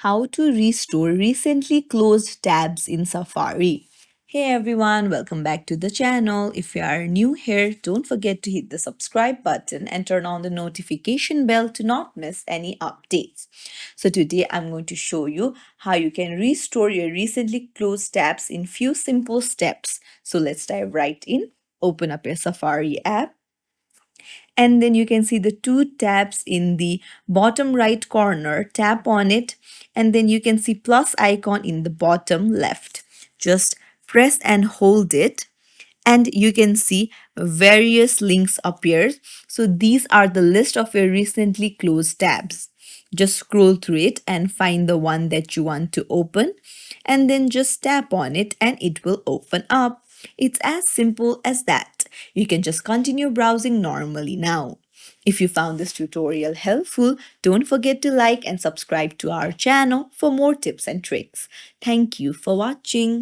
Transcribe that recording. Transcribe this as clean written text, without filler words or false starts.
How to restore recently closed tabs in Safari. Hey everyone, welcome back to the channel. If you are new here, don't forget to hit the subscribe button and turn on the notification bell to not miss any updates. So today I'm going to show you how you can restore your recently closed tabs in few simple steps. So let's dive right in. Open up your Safari app, and then you can see the two tabs in the bottom right corner. Tap on it, and then you can see plus icon in the bottom left. Just press and hold it, and you can see various links appear. So these are the list of your recently closed tabs. Just scroll through it and find the one that you want to open, and then just tap on it and it will open up. It's as simple as that. You can just continue browsing normally now. If you found this tutorial helpful, don't forget to like and subscribe to our channel for more tips and tricks. Thank you for watching.